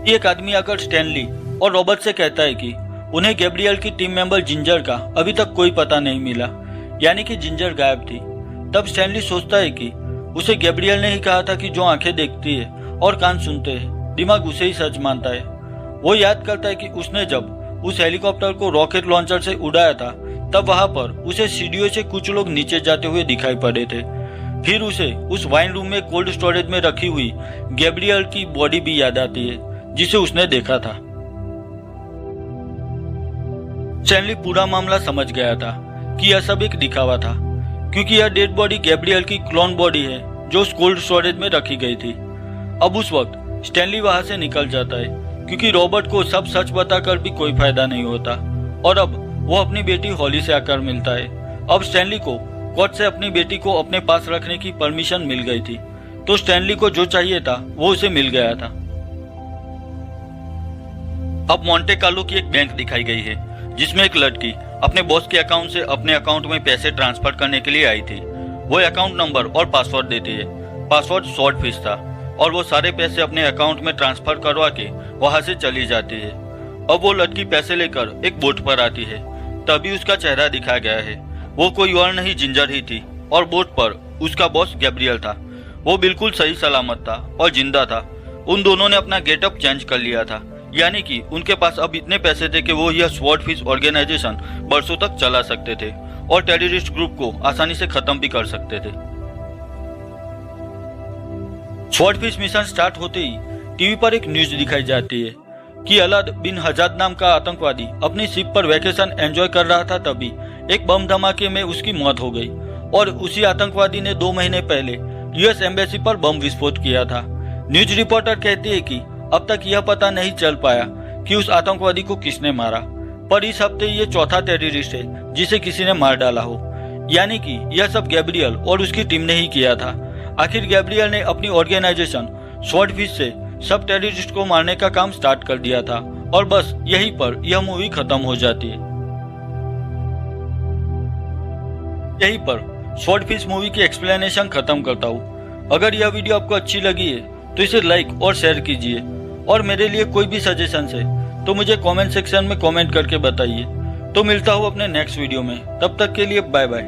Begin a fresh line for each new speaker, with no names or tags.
एक आदमी आकर स्टैनली और रॉबर्ट से कहता है कि उन्हें गैब्रियल की टीम मेंबर जिंजर का अभी तक कोई पता नहीं मिला, यानी कि जिंजर गायब थी। तब स्टैनली सोचता है कि उसे गैब्रियल ने ही कहा था कि जो आंखें देखती है और कान सुनते हैं, दिमाग उसे ही सच मानता है। वो याद करता है कि उसने जब उस हेलीकॉप्टर को रॉकेट लॉन्चर से उड़ाया था तब वहां पर उसे सीढ़ियों से कुछ लोग नीचे जाते हुए दिखाई पड़े थे। फिर उसे उस वाइन रूम में कोल्ड स्टोरेज में रखी हुई गैब्रियल की बॉडी भी याद आती है जिसे उसने देखा था। स्टैनली पूरा मामला समझ गया था कि यह सब एक दिखावा था, क्योंकि यह डेड बॉडी गैब्रियल की क्लोन बॉडी है जो उस कोल्ड स्टोरेज में रखी गई थी। अब उस वक्त स्टैनली वहां से निकल जाता है, क्योंकि रॉबर्ट को सब सच बताकर भी कोई फायदा नहीं होता, और अब वो अपनी बेटी हॉली से आकर मिलता है। अब स्टैनली को कोर्ट से अपनी बेटी को अपने पास रखने की परमिशन मिल गई थी, तो स्टैनली को जो चाहिए था वो उसे मिल गया था। अब मोंटे कार्लो की एक बैंक दिखाई गई है जिसमें एक लड़की अपने बॉस के अकाउंट से अपने अकाउंट में पैसे ट्रांसफर करने के लिए आई थी। वो अकाउंट नंबर और पासवर्ड देती है। पासवर्ड स्वॉर्डफिश था और वो सारे पैसे अपने अकाउंट में ट्रांसफर करवा के वहां से चली जाती है। अब वो लड़की पैसे लेकर एक बोट पर आती है, तभी उसका चेहरा दिखाया गया है। वो कोई और नहीं जिंजर ही थी और बोट पर उसका बॉस गैब्रियल था। वो बिल्कुल सही सलामत था और जिंदा था। उन दोनों ने अपना गेटअप चेंज कर लिया था, यानी कि उनके पास अब इतने पैसे थे कि वो यह स्वॉर्डफिश ऑर्गेनाइजेशन बरसों तक चला सकते थे और टेररिस्ट ग्रुप को आसानी से खत्म भी कर सकते थे। स्वॉर्डफिश मिशन स्टार्ट होते ही टीवी पर एक न्यूज दिखाई जाती है कि अलाद बिन हजाद नाम का आतंकवादी अपनी शिप पर वैकेशन एंजॉय कर रहा था, तभी एक बम धमाके में उसकी मौत हो गई और उसी आतंकवादी ने 2 महीने पहले यूएस एम्बेसी पर बम विस्फोट किया था। न्यूज रिपोर्टर कहती है कि अब तक यह पता नहीं चल पाया कि उस आतंकवादी को किसने मारा, पर इस हफ्ते ये चौथा टेररिस्ट है जिसे किसी ने मार डाला हो, यानी कि यह सब गैब्रियल और उसकी टीम ने ही किया था। आखिर गैब्रियल ने अपनी ऑर्गेनाइजेशन स्वॉर्डफिश से सब टेररिस्ट को मारने का काम स्टार्ट कर दिया था और बस यहीं पर यह मूवी खत्म हो जाती है। यहीं पर स्वॉर्डफिश मूवी की एक्सप्लेनेशन खत्म करता हूँ। अगर यह वीडियो आपको अच्छी लगी है तो इसे लाइक और शेयर कीजिए, और मेरे लिए कोई भी सजेशन है तो मुझे कमेंट सेक्शन में कमेंट करके बताइए। तो मिलता हूँ अपने नेक्स्ट वीडियो में, तब तक के लिए बाय बाय।